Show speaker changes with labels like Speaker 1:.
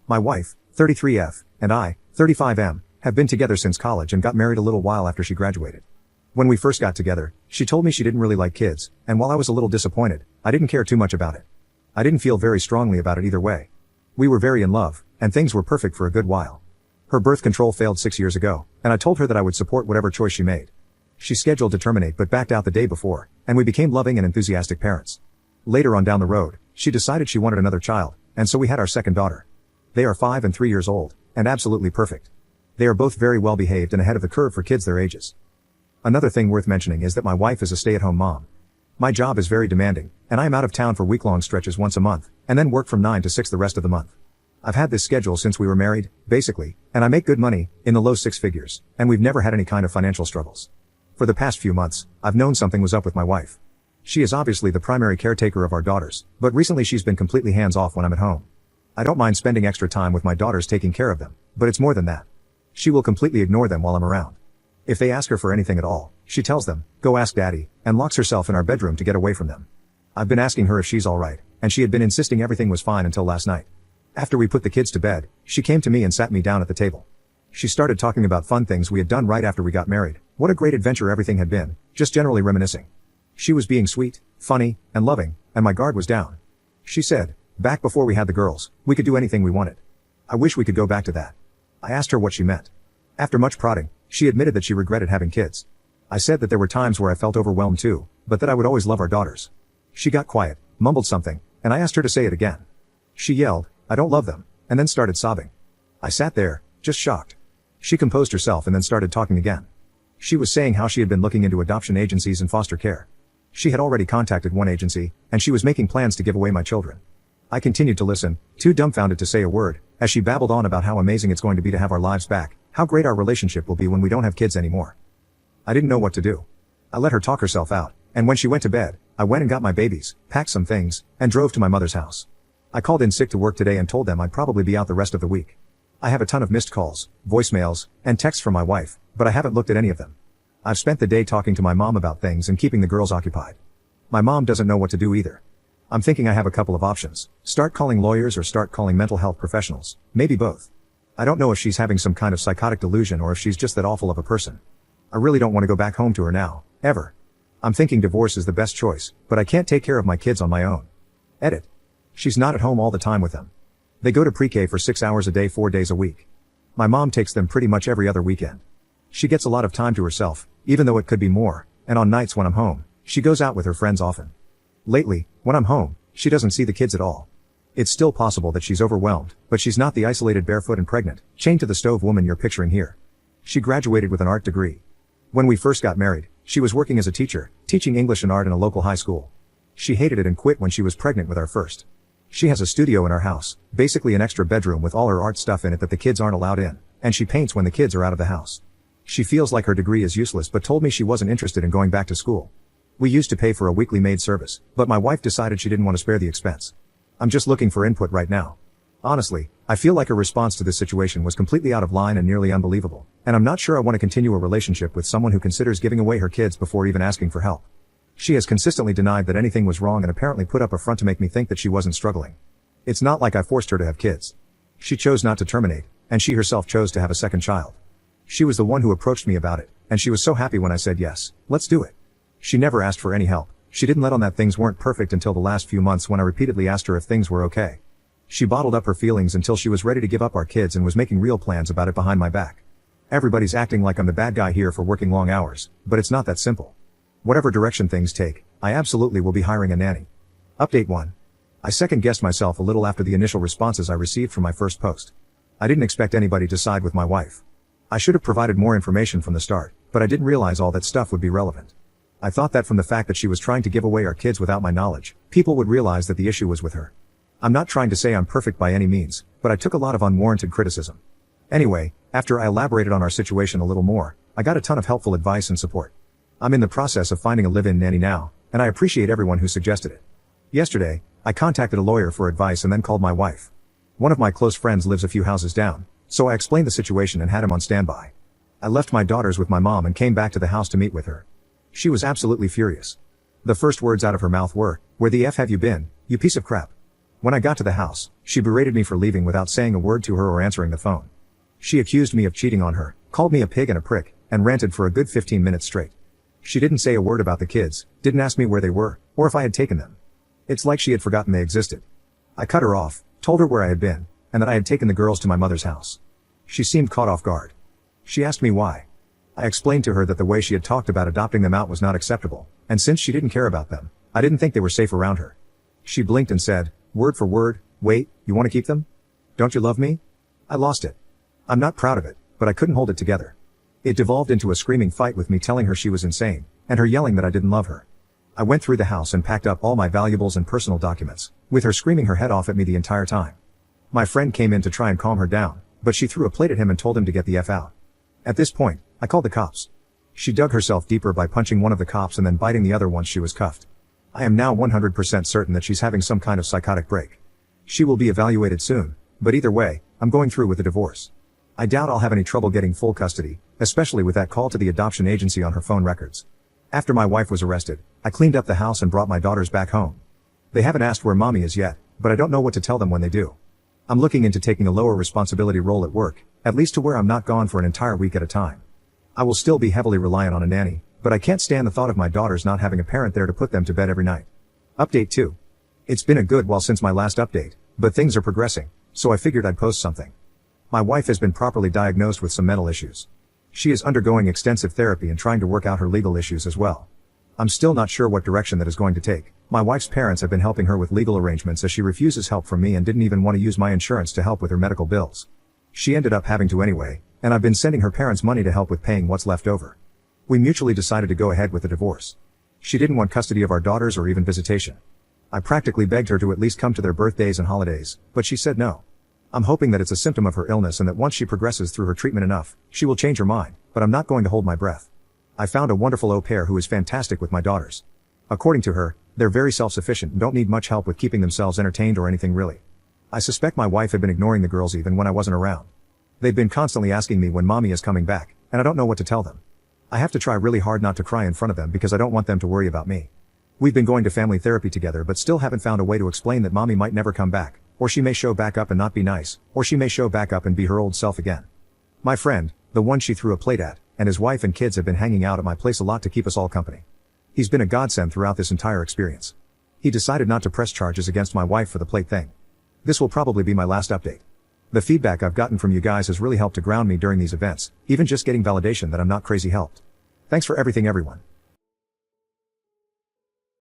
Speaker 1: My wife, 33F, and I, 35M, have been together since college and got married a little while after she graduated. When we first got together, she told me she didn't really like kids, and while I was a little disappointed, I didn't care too much about it. I didn't feel very strongly about it either way. We were very in love, and things were perfect for a good while. Her birth control failed 6 years ago, and I told her that I would support whatever choice she made. She scheduled to terminate but backed out the day before, and we became loving and enthusiastic parents. Later on down the road, she decided she wanted another child, and so we had our second daughter. They are 5 and 3 years old, and absolutely perfect. They are both very well behaved and ahead of the curve for kids their ages. Another thing worth mentioning is that my wife is a stay-at-home mom. My job is very demanding, and I am out of town for week-long stretches once a month, and then work from 9 to 6 the rest of the month. I've had this schedule since we were married, basically, and I make good money, in the low 6 figures, and we've never had any kind of financial struggles. For the past few months, I've known something was up with my wife. She is obviously the primary caretaker of our daughters, but recently she's been completely hands-off when I'm at home. I don't mind spending extra time with my daughters taking care of them, but it's more than that. She will completely ignore them while I'm around. If they ask her for anything at all, she tells them, "Go ask Daddy," and locks herself in our bedroom to get away from them. I've been asking her if she's alright, and she had been insisting everything was fine until last night. After we put the kids to bed, she came to me and sat me down at the table. She started talking about fun things we had done right after we got married, what a great adventure everything had been, just generally reminiscing. She was being sweet, funny, and loving, and my guard was down. She said, "Back before we had the girls, we could do anything we wanted. I wish we could go back to that." I asked her what she meant. After much prodding, she admitted that she regretted having kids. I said that there were times where I felt overwhelmed too, but that I would always love our daughters. She got quiet, mumbled something, and I asked her to say it again. She yelled, "I don't love them," and then started sobbing. I sat there, just shocked. She composed herself and then started talking again. She was saying how she had been looking into adoption agencies and foster care. She had already contacted one agency, and she was making plans to give away my children. I continued to listen, too dumbfounded to say a word, as she babbled on about how amazing it's going to be to have our lives back, how great our relationship will be when we don't have kids anymore. I didn't know what to do. I let her talk herself out, and when she went to bed, I went and got my babies, packed some things, and drove to my mother's house. I called in sick to work today and told them I'd probably be out the rest of the week. I have a ton of missed calls, voicemails, and texts from my wife, but I haven't looked at any of them. I've spent the day talking to my mom about things and keeping the girls occupied. My mom doesn't know what to do either. I'm thinking I have a couple of options. Start calling lawyers or start calling mental health professionals. Maybe both. I don't know if she's having some kind of psychotic delusion or if she's just that awful of a person. I really don't want to go back home to her now, ever. I'm thinking divorce is the best choice, but I can't take care of my kids on my own. Edit. She's not at home all the time with them. They go to pre-K for 6 hours a day 4 days a week. My mom takes them pretty much every other weekend. She gets a lot of time to herself, even though it could be more, and on nights when I'm home, she goes out with her friends often. Lately, when I'm home, she doesn't see the kids at all. It's still possible that she's overwhelmed, but she's not the isolated barefoot and pregnant, chained to the stove woman you're picturing here. She graduated with an art degree. When we first got married, she was working as a teacher, teaching English and art in a local high school. She hated it and quit when she was pregnant with our first. She has a studio in our house, basically an extra bedroom with all her art stuff in it that the kids aren't allowed in, and she paints when the kids are out of the house. She feels like her degree is useless but told me she wasn't interested in going back to school. We used to pay for a weekly maid service, but my wife decided she didn't want to spare the expense. I'm just looking for input right now. Honestly, I feel like her response to this situation was completely out of line and nearly unbelievable, and I'm not sure I want to continue a relationship with someone who considers giving away her kids before even asking for help. She has consistently denied that anything was wrong and apparently put up a front to make me think that she wasn't struggling. It's not like I forced her to have kids. She chose not to terminate, and she herself chose to have a second child. She was the one who approached me about it, and she was so happy when I said yes, let's do it. She never asked for any help. She didn't let on that things weren't perfect until the last few months when I repeatedly asked her if things were okay. She bottled up her feelings until she was ready to give up our kids and was making real plans about it behind my back. Everybody's acting like I'm the bad guy here for working long hours, but it's not that simple. Whatever direction things take, I absolutely will be hiring a nanny. Update 1. I second-guessed myself a little after the initial responses I received from my first post. I didn't expect anybody to side with my wife. I should have provided more information from the start, but I didn't realize all that stuff would be relevant. I thought that from the fact that she was trying to give away our kids without my knowledge, people would realize that the issue was with her. I'm not trying to say I'm perfect by any means, but I took a lot of unwarranted criticism. Anyway, after I elaborated on our situation a little more, I got a ton of helpful advice and support. I'm in the process of finding a live-in nanny now, and I appreciate everyone who suggested it. Yesterday, I contacted a lawyer for advice and then called my wife. One of my close friends lives a few houses down, so I explained the situation and had him on standby. I left my daughters with my mom and came back to the house to meet with her. She was absolutely furious. The first words out of her mouth were, "Where the F have you been, you piece of crap?" When I got to the house, she berated me for leaving without saying a word to her or answering the phone. She accused me of cheating on her, called me a pig and a prick, and ranted for a good 15 minutes straight. She didn't say a word about the kids, didn't ask me where they were, or if I had taken them. It's like she had forgotten they existed. I cut her off, told her where I had been, and that I had taken the girls to my mother's house. She seemed caught off guard. She asked me why. I explained to her that the way she had talked about adopting them out was not acceptable, and since she didn't care about them, I didn't think they were safe around her. She blinked and said, word for word, wait, you want to keep them? Don't you love me? I lost it. I'm not proud of it, but I couldn't hold it together. It devolved into a screaming fight with me telling her she was insane, and her yelling that I didn't love her. I went through the house and packed up all my valuables and personal documents, with her screaming her head off at me the entire time. My friend came in to try and calm her down, but she threw a plate at him and told him to get the F out. At this point, I called the cops. She dug herself deeper by punching one of the cops and then biting the other once she was cuffed. I am now 100% certain that she's having some kind of psychotic break. She will be evaluated soon, but either way, I'm going through with the divorce. I doubt I'll have any trouble getting full custody, especially with that call to the adoption agency on her phone records. After my wife was arrested, I cleaned up the house and brought my daughters back home. They haven't asked where mommy is yet, but I don't know what to tell them when they do. I'm looking into taking a lower responsibility role at work, at least to where I'm not gone for an entire week at a time. I will still be heavily reliant on a nanny, but I can't stand the thought of my daughters not having a parent there to put them to bed every night. Update 2. It's been a good while since my last update, but things are progressing, so I figured I'd post something. My wife has been properly diagnosed with some mental issues. She is undergoing extensive therapy and trying to work out her legal issues as well. I'm still not sure what direction that is going to take. My wife's parents have been helping her with legal arrangements as she refuses help from me and didn't even want to use my insurance to help with her medical bills. She ended up having to anyway, and I've been sending her parents money to help with paying what's left over. We mutually decided to go ahead with the divorce. She didn't want custody of our daughters or even visitation. I practically begged her to at least come to their birthdays and holidays, but she said no. I'm hoping that it's a symptom of her illness and that once she progresses through her treatment enough, she will change her mind, but I'm not going to hold my breath. I found a wonderful au pair who is fantastic with my daughters. According to her, they're very self-sufficient and don't need much help with keeping themselves entertained or anything really. I suspect my wife had been ignoring the girls even when I wasn't around. They've been constantly asking me when mommy is coming back, and I don't know what to tell them. I have to try really hard not to cry in front of them because I don't want them to worry about me. We've been going to family therapy together but still haven't found a way to explain that mommy might never come back, or she may show back up and not be nice, or she may show back up and be her old self again. My friend, the one she threw a plate at, and his wife and kids have been hanging out at my place a lot to keep us all company. He's been a godsend throughout this entire experience. He decided not to press charges against my wife for the plate thing. This will probably be my last update. The feedback I've gotten from you guys has really helped to ground me during these events, even just getting validation that I'm not crazy helped. Thanks for everything everyone.